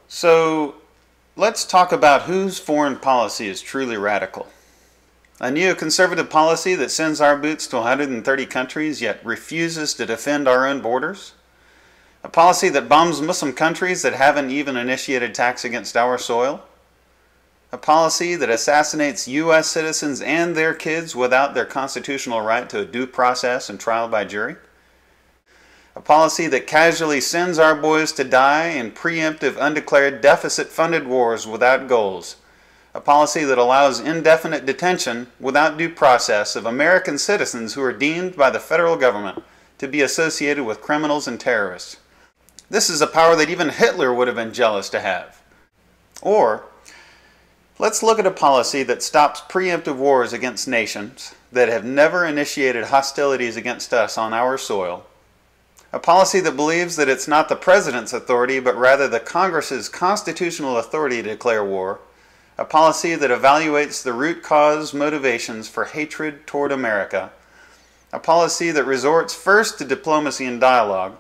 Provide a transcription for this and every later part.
So let's talk about whose foreign policy is truly radical. A neoconservative policy that sends our boots to 130 countries yet refuses to defend our own borders? A policy that bombs Muslim countries that haven't even initiated attacks against our soil? A policy that assassinates U.S. citizens and their kids without their constitutional right to a due process and trial by jury? A policy that casually sends our boys to die in preemptive, undeclared, deficit-funded wars without goals. A policy that allows indefinite detention without due process of American citizens who are deemed by the federal government to be associated with criminals and terrorists. This is a power that even Hitler would have been jealous to have. Or, let's look at a policy that stops preemptive wars against nations that have never initiated hostilities against us on our soil. A policy that believes that it's not the president's authority, but rather the Congress's constitutional authority to declare war. A policy that evaluates the root cause motivations for hatred toward America. A policy that resorts first to diplomacy and dialogue.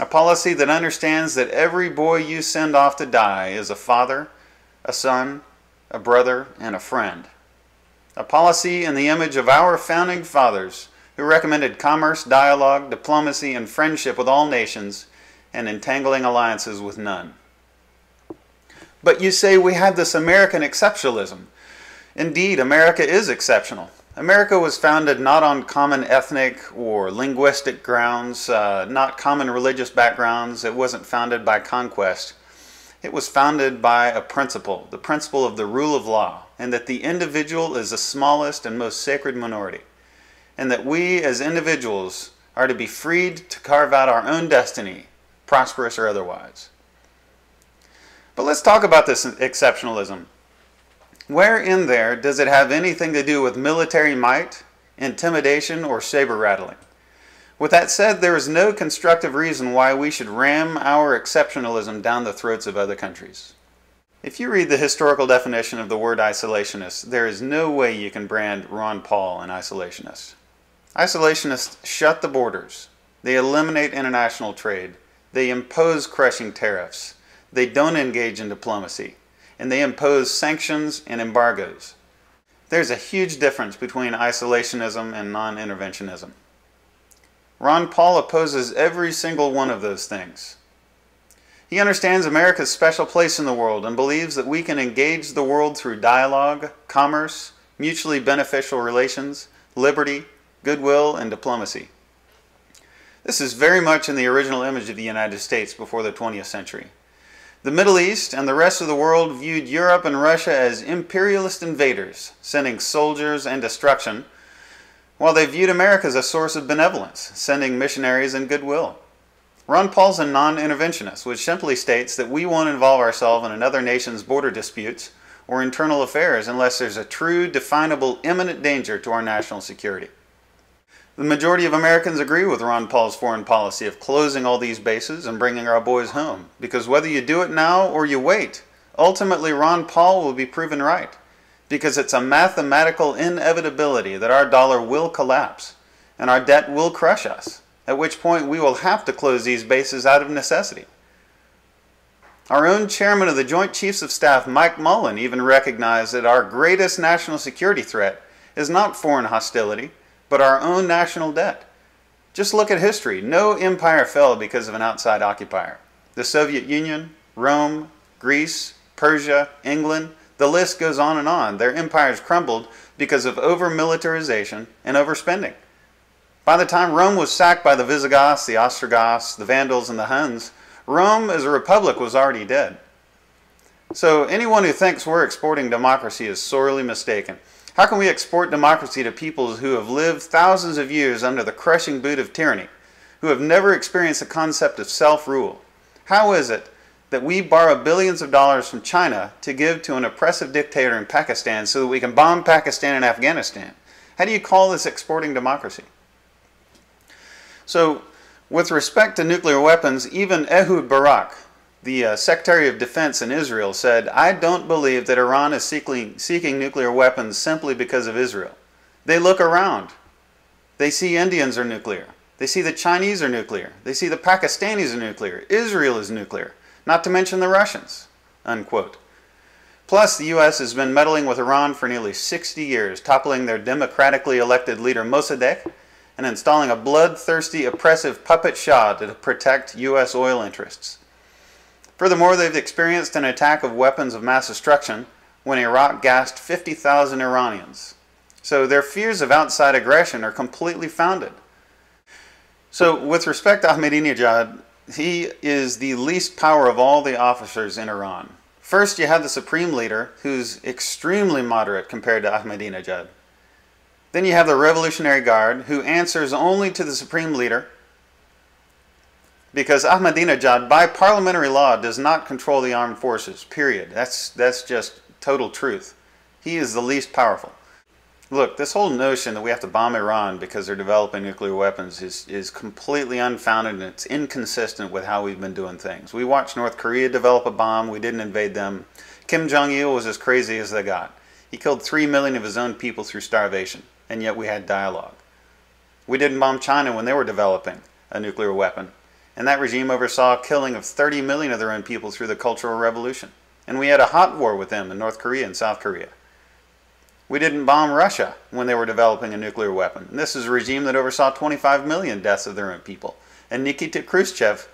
A policy that understands that every boy you send off to die is a father, a son, a brother, and a friend. A policy in the image of our founding fathers, who recommended commerce, dialogue, diplomacy, and friendship with all nations, and entangling alliances with none. But you say we have this American exceptionalism. Indeed, America is exceptional. America was founded not on common ethnic or linguistic grounds, not common religious backgrounds. It wasn't founded by conquest. It was founded by a principle, the principle of the rule of law, and that the individual is the smallest and most sacred minority, and that we as individuals are to be freed to carve out our own destiny, prosperous or otherwise. But let's talk about this exceptionalism. Where in there does it have anything to do with military might, intimidation, or saber rattling? With that said, there is no constructive reason why we should ram our exceptionalism down the throats of other countries. If you read the historical definition of the word isolationist, there is no way you can brand Ron Paul an isolationist. Isolationists shut the borders. They eliminate international trade. They impose crushing tariffs. They don't engage in diplomacy. And they impose sanctions and embargoes. There's a huge difference between isolationism and non-interventionism. Ron Paul opposes every single one of those things. He understands America's special place in the world and believes that we can engage the world through dialogue, commerce, mutually beneficial relations, liberty, goodwill, and diplomacy. This is very much in the original image of the United States before the 20th century. The Middle East and the rest of the world viewed Europe and Russia as imperialist invaders, sending soldiers and destruction, while they viewed America as a source of benevolence, sending missionaries and goodwill. Ron Paul's a non-interventionist, which simply states that we won't involve ourselves in another nation's border disputes or internal affairs unless there's a true, definable, imminent danger to our national security. The majority of Americans agree with Ron Paul's foreign policy of closing all these bases and bringing our boys home, because whether you do it now or you wait, ultimately Ron Paul will be proven right, because it's a mathematical inevitability that our dollar will collapse and our debt will crush us, at which point we will have to close these bases out of necessity. Our own chairman of the Joint Chiefs of Staff, Mike Mullen, even recognized that our greatest national security threat is not foreign hostility, but our own national debt. Just look at history. No empire fell because of an outside occupier. The Soviet Union, Rome, Greece, Persia, England, the list goes on and on. Their empires crumbled because of over-militarization and overspending. By the time Rome was sacked by the Visigoths, the Ostrogoths, the Vandals, and the Huns, Rome as a republic was already dead. So anyone who thinks we're exporting democracy is sorely mistaken. How can we export democracy to peoples who have lived thousands of years under the crushing boot of tyranny, who have never experienced the concept of self-rule? How is it that we borrow billions of dollars from China to give to an oppressive dictator in Pakistan so that we can bomb Pakistan and Afghanistan? How do you call this exporting democracy? So, with respect to nuclear weapons, even Ehud Barak, the Secretary of Defense in Israel, said, "I don't believe that Iran is seeking nuclear weapons simply because of Israel. They look around. They see Indians are nuclear. They see the Chinese are nuclear. They see the Pakistanis are nuclear. Israel is nuclear. not to mention the Russians, unquote. Plus, the U.S. has been meddling with Iran for nearly 60 years, toppling their democratically elected leader Mossadegh and installing a bloodthirsty, oppressive puppet Shah to protect U.S. oil interests. Furthermore, they've experienced an attack of weapons of mass destruction when Iraq gassed 50,000 Iranians. So their fears of outside aggression are completely founded. So with respect to Ahmadinejad, he is the least power of all the officers in Iran. First, you have the supreme leader, who's extremely moderate compared to Ahmadinejad. Then you have the Revolutionary Guard, who answers only to the supreme leader, because Ahmadinejad, by parliamentary law, does not control the armed forces, period. That's just total truth. He is the least powerful. Look, this whole notion that we have to bomb Iran because they're developing nuclear weapons is completely unfounded, and it's inconsistent with how we've been doing things. We watched North Korea develop a bomb. We didn't invade them. Kim Jong-il was as crazy as they got. He killed 3 million of his own people through starvation, and yet we had dialogue. We didn't bomb China when they were developing a nuclear weapon, and that regime oversaw a killing of 30 million of their own people through the Cultural Revolution. And we had a hot war with them in North Korea and South Korea. We didn't bomb Russia when they were developing a nuclear weapon. And this is a regime that oversaw 25 million deaths of their own people. And Nikita Khrushchev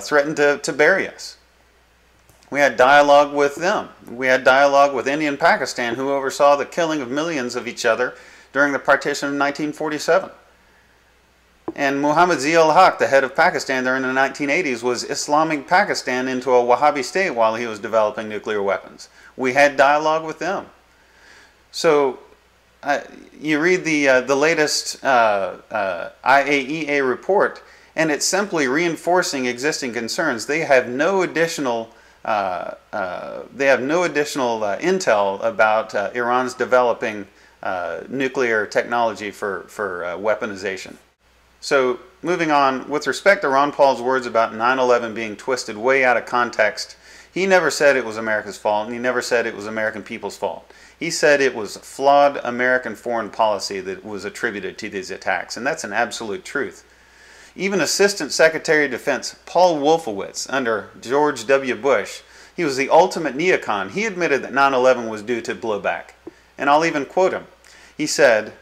threatened to bury us. We had dialogue with them. We had dialogue with India and Pakistan, who oversaw the killing of millions of each other during the partition of 1947. And Muhammad Zia-ul-Haq, the head of Pakistan during the 1980s, was Islamic Pakistan into a Wahhabi state while he was developing nuclear weapons. We had dialogue with them. So you read the latest IAEA report, and it's simply reinforcing existing concerns. They have no additional intel about Iran's developing nuclear technology for weaponization. So moving on, with respect to Ron Paul's words about 9/11 being twisted way out of context, he never said it was America's fault, and he never said it was American people's fault. He said it was flawed American foreign policy that was attributed to these attacks, and that's an absolute truth. Even Assistant Secretary of Defense Paul Wolfowitz under George W. Bush, he was the ultimate neocon. He admitted that 9/11 was due to blowback. And I'll even quote him. He said,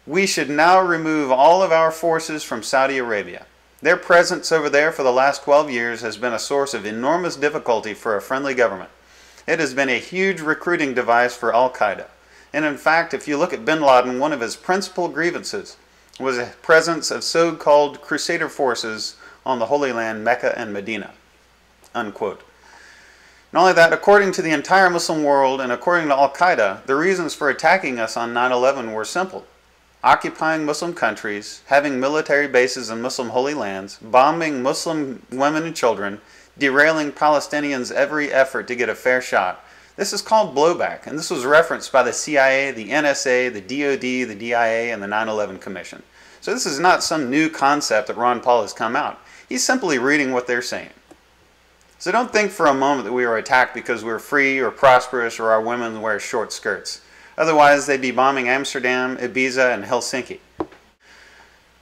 "We should now remove all of our forces from Saudi Arabia. Their presence over there for the last 12 years has been a source of enormous difficulty for a friendly government. It has been a huge recruiting device for Al-Qaeda. And in fact, if you look at bin Laden, one of his principal grievances was the presence of so-called crusader forces on the Holy Land, Mecca and Medina." Unquote. Not only that, according to the entire Muslim world and according to Al-Qaeda, the reasons for attacking us on 9/11 were simple: occupying Muslim countries, having military bases in Muslim holy lands, bombing Muslim women and children, derailing Palestinians' every effort to get a fair shot. This is called blowback, and this was referenced by the CIA, the NSA, the DOD, the DIA, and the 9/11 Commission. So this is not some new concept that Ron Paul has come out. He's simply reading what they're saying. So don't think for a moment that we were attacked because we're free or prosperous or our women wear short skirts. Otherwise, they'd be bombing Amsterdam, Ibiza, and Helsinki.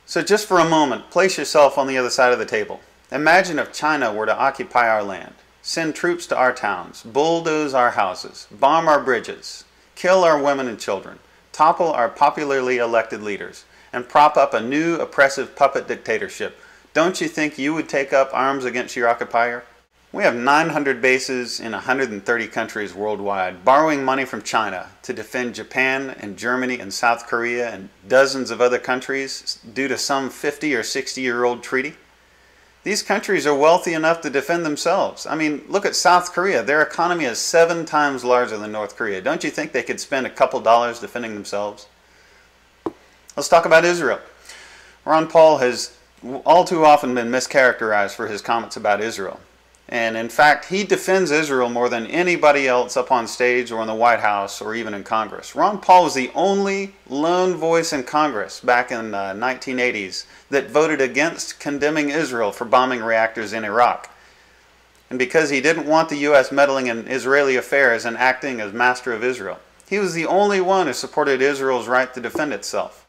So just for a moment, place yourself on the other side of the table. Imagine if China were to occupy our land, send troops to our towns, bulldoze our houses, bomb our bridges, kill our women and children, topple our popularly elected leaders, and prop up a new oppressive puppet dictatorship. Don't you think you would take up arms against your occupier? We have 900 bases in 130 countries worldwide, borrowing money from China to defend Japan and Germany and South Korea and dozens of other countries due to some 50 or 60-year-old treaty. These countries are wealthy enough to defend themselves. I mean, look at South Korea. Their economy is 7 times larger than North Korea. Don't you think they could spend a couple dollars defending themselves? Let's talk about Israel. Ron Paul has all too often been mischaracterized for his comments about Israel. And in fact, he defends Israel more than anybody else up on stage or in the White House or even in Congress. Ron Paul was the only lone voice in Congress back in the 1980s that voted against condemning Israel for bombing reactors in Iraq. And because he didn't want the U.S. meddling in Israeli affairs and acting as master of Israel. He was the only one who supported Israel's right to defend itself.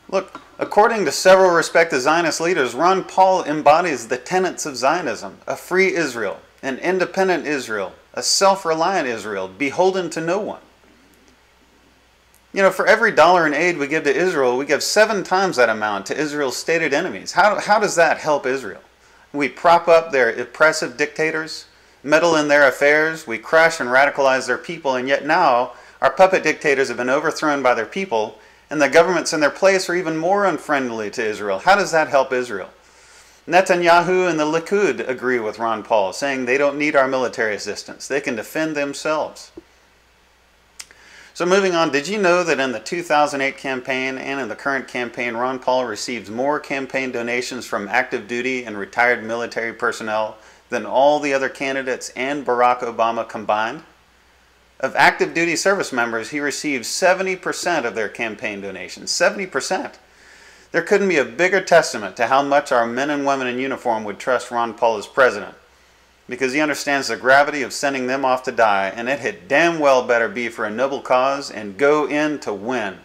Look, according to several respected Zionist leaders, Ron Paul embodies the tenets of Zionism, a free Israel, an independent Israel, a self-reliant Israel, beholden to no one. You know, for every dollar in aid we give to Israel, we give 7 times that amount to Israel's stated enemies. How does that help Israel? We prop up their oppressive dictators, meddle in their affairs, we crush and radicalize their people, and yet now our puppet dictators have been overthrown by their people, and the governments in their place are even more unfriendly to Israel. How does that help Israel? Netanyahu and the Likud agree with Ron Paul, saying they don't need our military assistance. They can defend themselves. So moving on, did you know that in the 2008 campaign and in the current campaign, Ron Paul receives more campaign donations from active duty and retired military personnel than all the other candidates and Barack Obama combined? Of active duty service members, he receives 70% of their campaign donations. 70%. There couldn't be a bigger testament to how much our men and women in uniform would trust Ron Paul as president, because he understands the gravity of sending them off to die, and it had damn well better be for a noble cause and go in to win.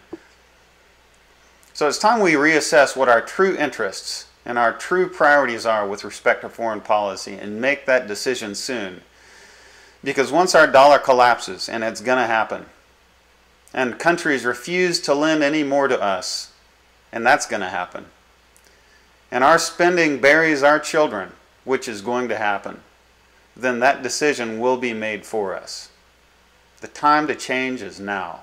So it's time we reassess what our true interests and our true priorities are with respect to foreign policy and make that decision soon. Because once our dollar collapses, and it's going to happen, and countries refuse to lend any more to us, and that's going to happen, and our spending buries our children, which is going to happen, then that decision will be made for us. The time to change is now.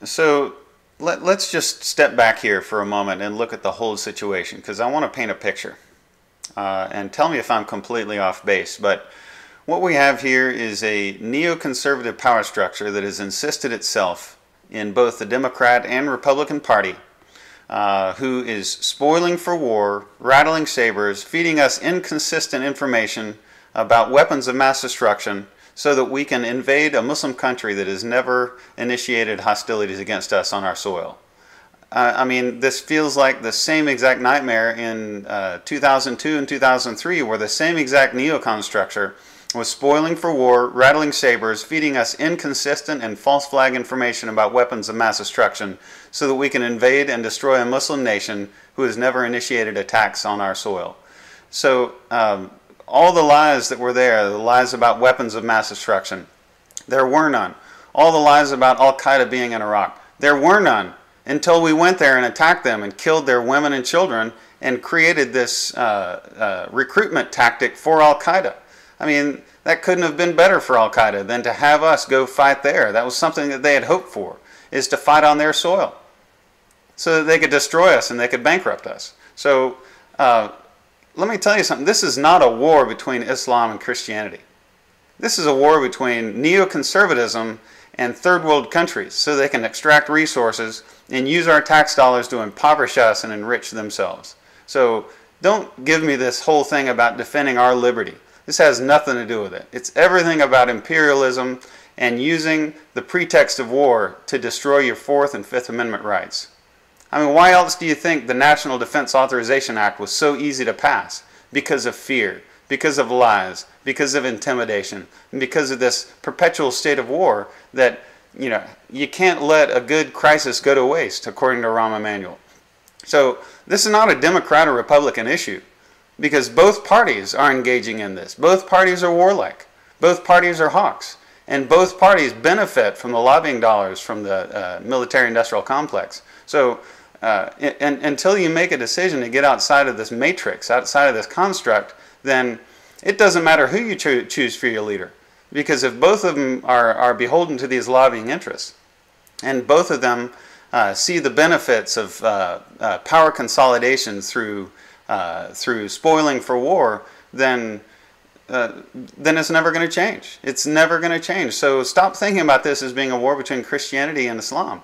So let's just step back here for a moment and look at the whole situation, because I want to paint a picture. And tell me if I'm completely off base, but what we have here is a neoconservative power structure that has insisted itself in both the Democrat and Republican Party, who is spoiling for war, rattling sabers, feeding us inconsistent information about weapons of mass destruction so that we can invade a Muslim country that has never initiated hostilities against us on our soil. I mean, this feels like the same exact nightmare in 2002 and 2003, where the same exact neocon structure was spoiling for war, rattling sabers, feeding us inconsistent and false flag information about weapons of mass destruction so that we can invade and destroy a Muslim nation who has never initiated attacks on our soil. So all the lies that were there, the lies about weapons of mass destruction, there were none. All the lies about Al-Qaeda being in Iraq, there were none until we went there and attacked them and killed their women and children and created this recruitment tactic for Al-Qaeda. I mean, that couldn't have been better for Al-Qaeda than to have us go fight there. That was something that they had hoped for, is to fight on their soil so that they could destroy us and they could bankrupt us. So let me tell you something. This is not a war between Islam and Christianity. This is a war between neoconservatism and third world countries so they can extract resources and use our tax dollars to impoverish us and enrich themselves. So don't give me this whole thing about defending our liberty. This has nothing to do with it. It's everything about imperialism and using the pretext of war to destroy your 4th and 5th Amendment rights. I mean, why else do you think the National Defense Authorization Act was so easy to pass? Because of fear, because of lies, because of intimidation, and because of this perpetual state of war that, you can't let a good crisis go to waste, according to Rahm Emanuel. So this is not a Democrat or Republican issue, because both parties are engaging in this. Both parties are warlike. Both parties are hawks. And both parties benefit from the lobbying dollars from the military-industrial complex. So until you make a decision to get outside of this matrix, outside of this construct, then it doesn't matter who you choose for your leader. Because if both of them are beholden to these lobbying interests, and both of them see the benefits of power consolidation through spoiling for war, then it's never going to change. It's never going to change. So stop thinking about this as being a war between Christianity and Islam.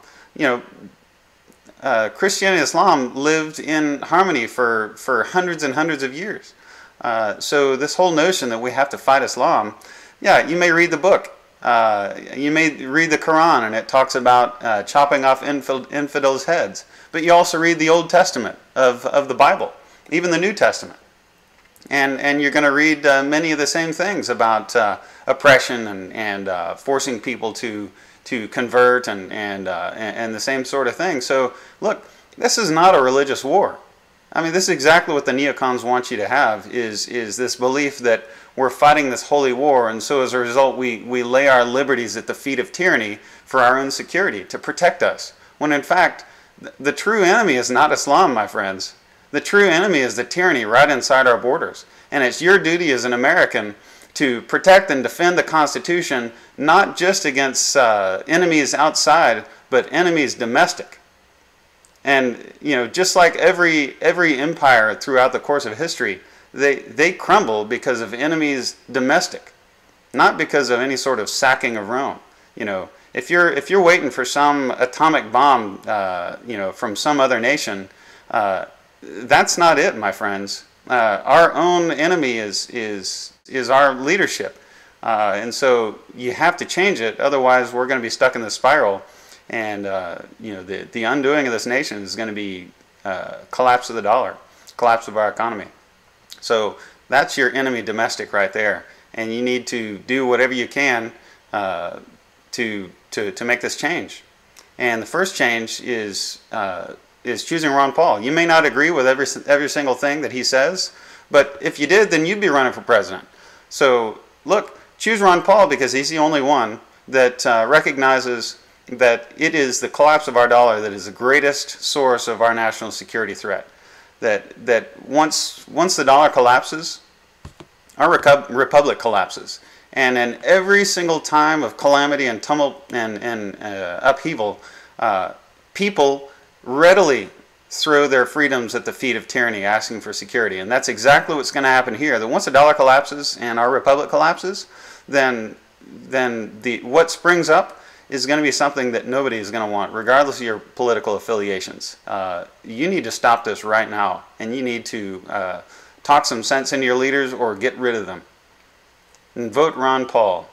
Christianity and Islam lived in harmony for hundreds and hundreds of years. So this whole notion that we have to fight Islam, yeah, you may read the book. You may read the Quran, and it talks about chopping off infidels' heads. But you also read the Old Testament of the Bible, even the New Testament. And you're going to read many of the same things about oppression and forcing people to convert and the same sort of thing. So look, this is not a religious war. I mean, this is exactly what the neocons want you to have, is this belief that we're fighting this holy war, and so as a result we lay our liberties at the feet of tyranny for our own security, to protect us. When in fact, the true enemy is not Islam, my friends. The true enemy is the tyranny right inside our borders. And it's your duty as an American to protect and defend the Constitution, not just against enemies outside, but enemies domestic. And just like every empire throughout the course of history, they crumble because of enemies domestic, not because of any sort of sacking of Rome. If you're waiting for some atomic bomb, from some other nation, that's not it, my friends. Our own enemy is our leadership, and so you have to change it. Otherwise, we're going to be stuck in this spiral. And the undoing of this nation is going to be collapse of the dollar, collapse of our economy. So that's your enemy domestic right there, and you need to do whatever you can to make this change. And the first change is choosing Ron Paul. You may not agree with every single thing that he says, but if you did, then you'd be running for president. So look, choose Ron Paul, because he's the only one that recognizes that it is the collapse of our dollar that is the greatest source of our national security threat. That once the dollar collapses, our republic collapses. And in every single time of calamity and tumult and upheaval, people readily throw their freedoms at the feet of tyranny, asking for security. And that's exactly what's going to happen here. That once the dollar collapses and our republic collapses, then what springs up is going to be something that nobody is going to want, regardless of your political affiliations. You need to stop this right now, and you need to talk some sense into your leaders or get rid of them. And vote Ron Paul.